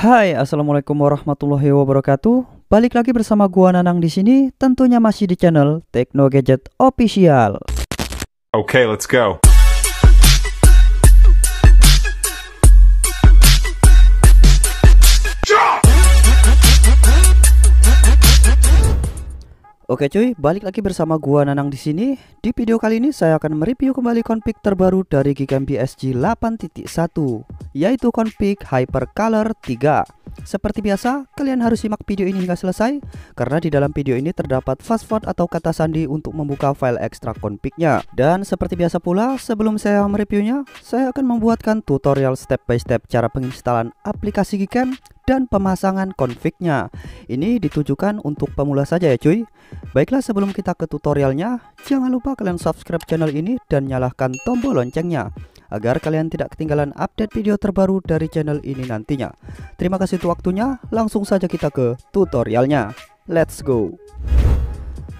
Hai, assalamualaikum warahmatullahi wabarakatuh. Balik lagi bersama gua Nanang di sini, tentunya masih di channel Tekno Gadget Official. Okay, let's go. Oke cuy, balik lagi bersama gua Nanang di sini. Di video kali ini saya akan mereview kembali config terbaru dari Gcam BSG 8.1, yaitu config Hypercolor 3. Seperti biasa, kalian harus simak video ini hingga selesai, karena di dalam video ini terdapat password atau kata sandi untuk membuka file ekstrak config-nya. Dan seperti biasa pula, sebelum saya mereviewnya, saya akan membuatkan tutorial step by step cara penginstalan aplikasi Gcam dan pemasangan config-nya. Ini ditujukan untuk pemula saja ya cuy. Baiklah, sebelum kita ke tutorialnya, jangan lupa kalian subscribe channel ini dan nyalakan tombol loncengnya agar kalian tidak ketinggalan update video terbaru dari channel ini nantinya. Terima kasih untuk waktunya, langsung saja kita ke tutorialnya. Let's go.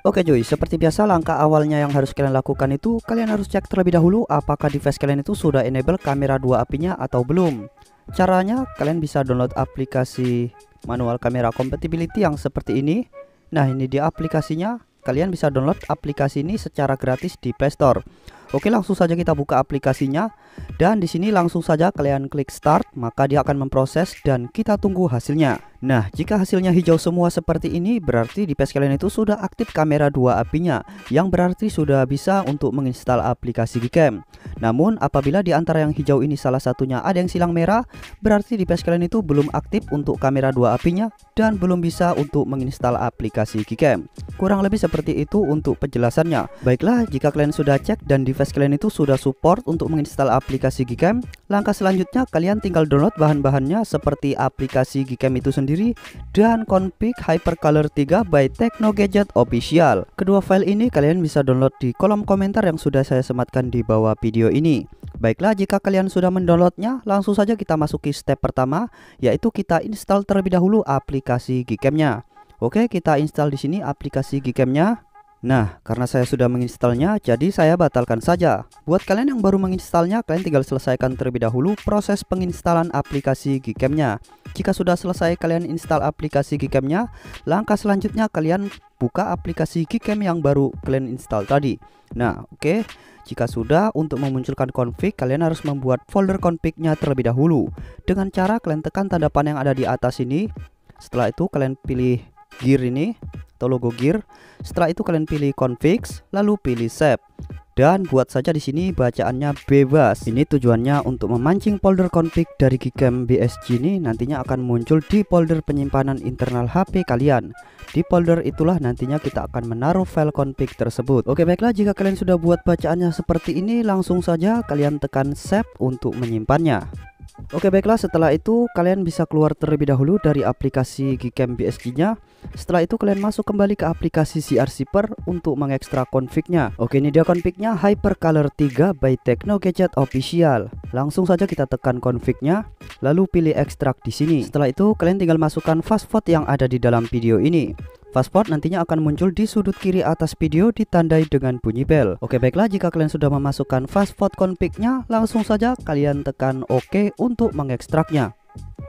Oke cuy, seperti biasa langkah awalnya yang harus kalian lakukan itu kalian harus cek terlebih dahulu apakah device kalian itu sudah enable kamera 2 API-nya atau belum. Caranya kalian bisa download aplikasi manual kamera compatibility yang seperti ini. Nah, ini dia aplikasinya. Kalian bisa download aplikasi ini secara gratis di Play Store. Oke, langsung saja kita buka aplikasinya. Dan di sini langsung saja kalian klik start, maka dia akan memproses dan kita tunggu hasilnya. Nah, jika hasilnya hijau semua seperti ini, berarti device kalian itu sudah aktif kamera 2 API-nya, yang berarti sudah bisa untuk menginstal aplikasi Gcam. Namun, apabila di antara yang hijau ini salah satunya ada yang silang merah, berarti device kalian itu belum aktif untuk kamera 2 API-nya dan belum bisa untuk menginstal aplikasi Gcam. Kurang lebih seperti itu untuk penjelasannya. Baiklah, jika kalian sudah cek dan device kalian itu sudah support untuk menginstal aplikasi Gcam, langkah selanjutnya kalian tinggal download bahan-bahannya seperti aplikasi Gcam itu sendiri dan config Hypercolor 3 by Tekno Gadget Official. Kedua file ini kalian bisa download di kolom komentar yang sudah saya sematkan di bawah video ini. Baiklah, jika kalian sudah mendownloadnya, langsung saja kita masuki step pertama, yaitu kita install terlebih dahulu aplikasi Gcam-nya. Oke, kita install di sini aplikasi Gcam-nya. Nah, karena saya sudah menginstalnya, jadi saya batalkan saja. Buat kalian yang baru menginstalnya, kalian tinggal selesaikan terlebih dahulu proses penginstalan aplikasi Gcam-nya. Jika sudah selesai kalian install aplikasi Gcam-nya, langkah selanjutnya kalian buka aplikasi Gcam yang baru kalian install tadi. Nah, oke. Jika sudah, untuk memunculkan config, kalian harus membuat folder config-nya terlebih dahulu. Dengan cara kalian tekan tanda panah yang ada di atas ini. Setelah itu kalian pilih gear ini atau logo gear. Setelah itu kalian pilih configs, lalu pilih save. Dan buat saja di sini bacaannya bebas. Ini tujuannya untuk memancing folder config dari Gcam BSG ini nantinya akan muncul di folder penyimpanan internal HP kalian. Di folder itulah nantinya kita akan menaruh file config tersebut. Oke, baiklah, jika kalian sudah buat bacaannya seperti ini, langsung saja kalian tekan save untuk menyimpannya. Oke, baiklah, setelah itu kalian bisa keluar terlebih dahulu dari aplikasi Gcam BSG-nya. Setelah itu kalian masuk kembali ke aplikasi CR-Zipper untuk mengekstrak config-nya. Oke, ini dia config-nya Hypercolor 3 by Tekno Gadget Official. Langsung saja kita tekan config-nya, lalu pilih ekstrak di sini. Setelah itu kalian tinggal masukkan password yang ada di dalam video ini. Password nantinya akan muncul di sudut kiri atas video ditandai dengan bunyi bel. Oke, baiklah, jika kalian sudah memasukkan password config-nya, langsung saja kalian tekan OK untuk mengekstraknya.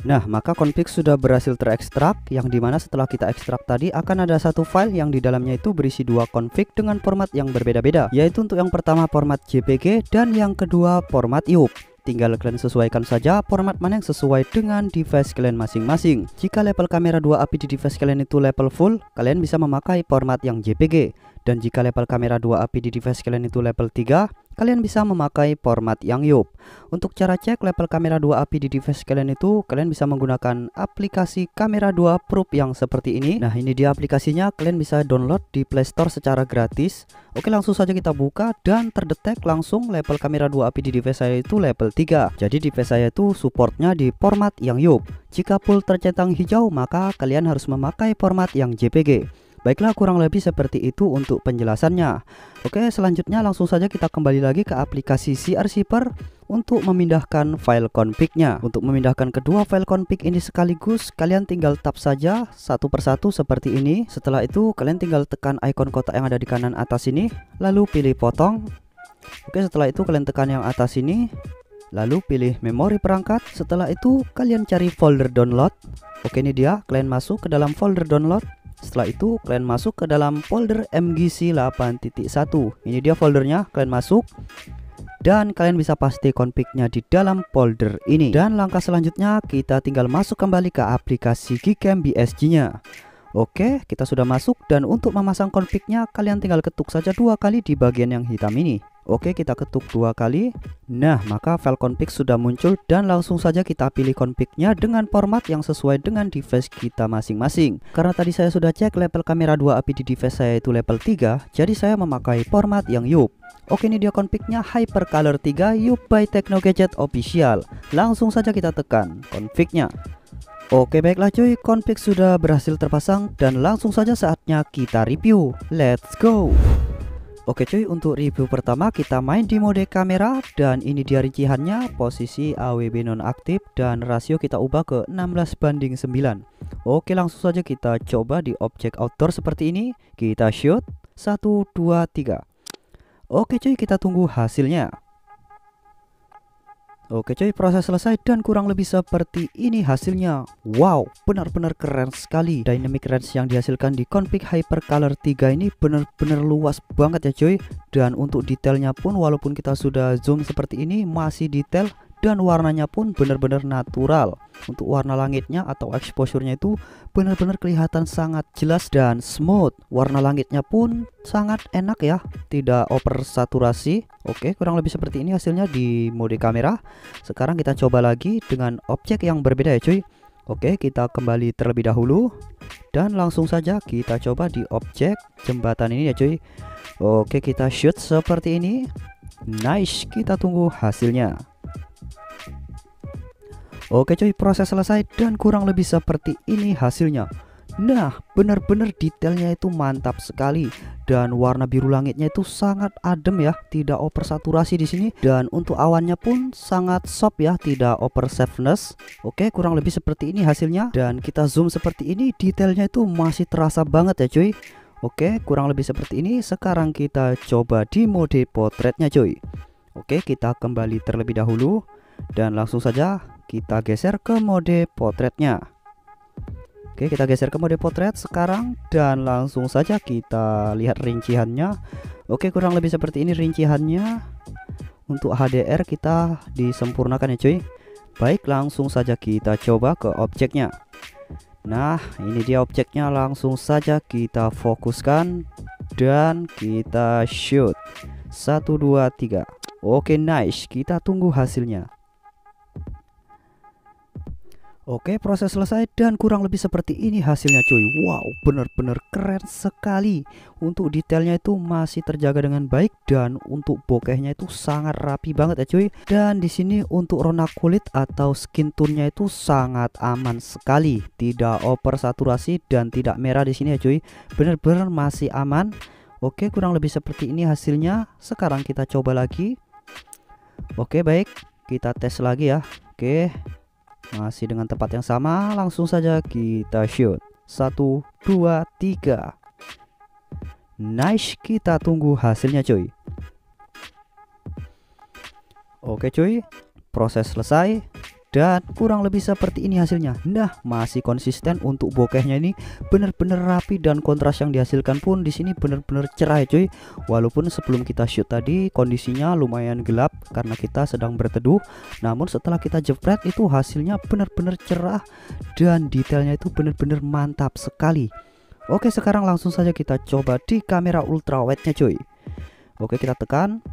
Nah, maka config sudah berhasil terekstrak, yang dimana setelah kita ekstrak tadi akan ada satu file yang di dalamnya itu berisi dua config dengan format yang berbeda-beda, yaitu untuk yang pertama format JPG dan yang kedua format IOP. Tinggal kalian sesuaikan saja format mana yang sesuai dengan device kalian masing-masing. Jika level kamera 2 API di device kalian itu level full, kalian bisa memakai format yang JPG. Dan jika level kamera 2 API di device kalian itu level 3, kalian bisa memakai format yang IOP. Untuk cara cek level kamera 2 API di device kalian itu, kalian bisa menggunakan aplikasi kamera 2 Proof yang seperti ini. Nah, ini dia aplikasinya, kalian bisa download di Play Store secara gratis. Oke, langsung saja kita buka dan terdetek langsung level kamera 2 API di device saya itu level 3. Jadi device saya itu supportnya di format yang IOP. Jika full tercentang hijau, maka kalian harus memakai format yang JPG. Baiklah, kurang lebih seperti itu untuk penjelasannya. Oke, selanjutnya langsung saja kita kembali lagi ke aplikasi CR-Zipper untuk memindahkan file config-nya. Untuk memindahkan kedua file config ini sekaligus, kalian tinggal tap saja satu persatu seperti ini. Setelah itu kalian tinggal tekan icon kotak yang ada di kanan atas ini, lalu pilih potong. Oke, setelah itu kalian tekan yang atas ini, Lalu pilih memori perangkat. Setelah itu kalian cari folder download. Oke, ini dia, kalian masuk ke dalam folder download. Setelah itu kalian masuk ke dalam folder MGC 8.1. Ini dia foldernya, kalian masuk. Dan kalian bisa pasti config-nya di dalam folder ini. Dan langkah selanjutnya kita tinggal masuk kembali ke aplikasi Gcam BSG-nya. Oke, kita sudah masuk dan untuk memasang config-nya kalian tinggal ketuk saja 2 kali di bagian yang hitam ini. Oke, kita ketuk 2 kali. Nah, maka file config sudah muncul dan langsung saja kita pilih config-nya dengan format yang sesuai dengan device kita masing-masing. Karena tadi saya sudah cek level kamera 2 API di device saya itu level 3, jadi saya memakai format yang YUP. Oke, ini dia config-nya HyperColor 3 YUP by Techno Gadget Official. Langsung saja kita tekan config-nya. Oke, baiklah cuy, config sudah berhasil terpasang dan langsung saja saatnya kita review. Let's go. Oke cuy, untuk review pertama kita main di mode kamera dan ini dia rinciannya, posisi AWB nonaktif dan rasio kita ubah ke 16:9. Oke, langsung saja kita coba di objek outdoor seperti ini. Kita shoot 1, 2, 3. Oke cuy, kita tunggu hasilnya. Oke cuy, proses selesai dan kurang lebih seperti ini hasilnya. Wow, benar-benar keren sekali. Dynamic range yang dihasilkan di config HyperColor 3 ini benar-benar luas banget ya cuy. Dan untuk detailnya pun walaupun kita sudah zoom seperti ini masih detail. Dan warnanya pun benar-benar natural. Untuk warna langitnya atau exposure-nya itu benar-benar kelihatan sangat jelas dan smooth. Warna langitnya pun sangat enak ya, tidak over saturasi. Oke, kurang lebih seperti ini hasilnya di mode kamera. Sekarang kita coba lagi dengan objek yang berbeda ya cuy. Oke, kita kembali terlebih dahulu dan langsung saja kita coba di objek jembatan ini ya cuy. Oke, kita shoot seperti ini. Nice, kita tunggu hasilnya. Oke cuy, proses selesai dan kurang lebih seperti ini hasilnya. Nah, benar-benar detailnya itu mantap sekali dan warna biru langitnya itu sangat adem ya, tidak over saturasi di sini dan untuk awannya pun sangat soft ya, tidak over softness. Oke, kurang lebih seperti ini hasilnya dan kita zoom seperti ini, detailnya itu masih terasa banget ya cuy. Oke, kurang lebih seperti ini. Sekarang kita coba di mode potretnya cuy. Oke, kita kembali terlebih dahulu dan langsung saja kita geser ke mode potretnya. Oke, kita geser ke mode potret sekarang dan langsung saja kita lihat rinciannya. Oke, kurang lebih seperti ini rinciannya. Untuk HDR kita disempurnakan ya cuy. Baik, langsung saja kita coba ke objeknya. Nah, ini dia objeknya, langsung saja kita fokuskan dan kita shoot 1, 2, 3. Oke, nice, kita tunggu hasilnya. Oke, proses selesai dan kurang lebih seperti ini hasilnya cuy. Wow, benar-benar keren sekali. Untuk detailnya itu masih terjaga dengan baik dan untuk bokehnya itu sangat rapi banget ya cuy. Dan di sini untuk warna kulit atau skin tone-nya itu sangat aman sekali, tidak over saturasi dan tidak merah di sini ya cuy. Benar-benar masih aman. Oke, kurang lebih seperti ini hasilnya. Sekarang kita coba lagi. Oke, baik, kita tes lagi ya. Oke, masih dengan tempat yang sama, langsung saja kita shoot 1, 2, 3. Nice, kita tunggu hasilnya cuy. Oke cuy, proses selesai dan kurang lebih seperti ini hasilnya. Nah, masih konsisten. Untuk bokehnya ini benar-benar rapi dan kontras yang dihasilkan pun di sini benar-benar cerah ya cuy. Walaupun sebelum kita shoot tadi kondisinya lumayan gelap karena kita sedang berteduh, namun setelah kita jepret itu hasilnya benar-benar cerah dan detailnya itu benar-benar mantap sekali. Oke, sekarang langsung saja kita coba di kamera ultrawide-nya cuy. Oke, kita tekan.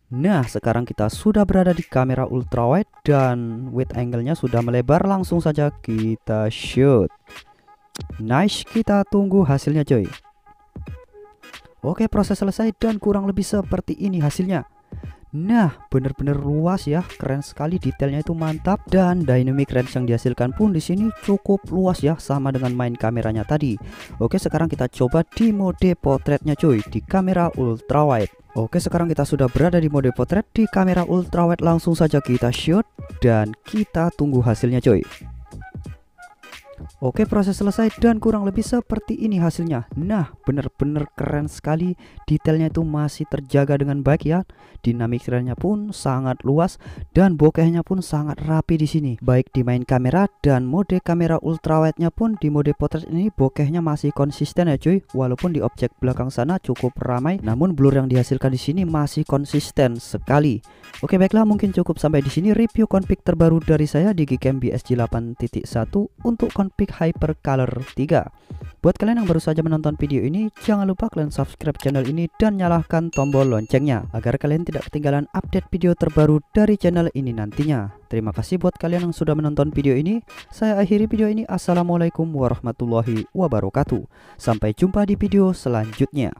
Nah, sekarang kita sudah berada di kamera ultrawide dan wide angle-nya sudah melebar. Langsung saja kita shoot. Nice, kita tunggu hasilnya coy. Oke, proses selesai dan kurang lebih seperti ini hasilnya. Nah, benar-benar luas ya, keren sekali, detailnya itu mantap dan dynamic range yang dihasilkan pun di sini cukup luas ya, sama dengan main kameranya tadi. Oke, sekarang kita coba di mode potretnya cuy, di kamera ultrawide. Oke, sekarang kita sudah berada di mode potret di kamera ultrawide. Langsung saja kita shoot dan kita tunggu hasilnya cuy. Oke, proses selesai dan kurang lebih seperti ini hasilnya. Nah, bener-bener keren sekali. Detailnya itu masih terjaga dengan baik ya. Dynamic range-nya pun sangat luas dan bokehnya pun sangat rapi di sini. Baik di main kamera dan mode kamera ultrawide-nya pun di mode portrait ini bokehnya masih konsisten ya cuy. Walaupun di objek belakang sana cukup ramai, namun blur yang dihasilkan di sini masih konsisten sekali. Oke, baiklah, mungkin cukup sampai di sini review config terbaru dari saya di Geekscape BSG 8.1 untuk config Hypercolor 3. Buat kalian yang baru saja menonton video ini, jangan lupa kalian subscribe channel ini dan nyalakan tombol loncengnya agar kalian tidak ketinggalan update video terbaru dari channel ini nantinya. Terima kasih buat kalian yang sudah menonton video ini. Saya akhiri video ini. Assalamualaikum warahmatullahi wabarakatuh. Sampai jumpa di video selanjutnya.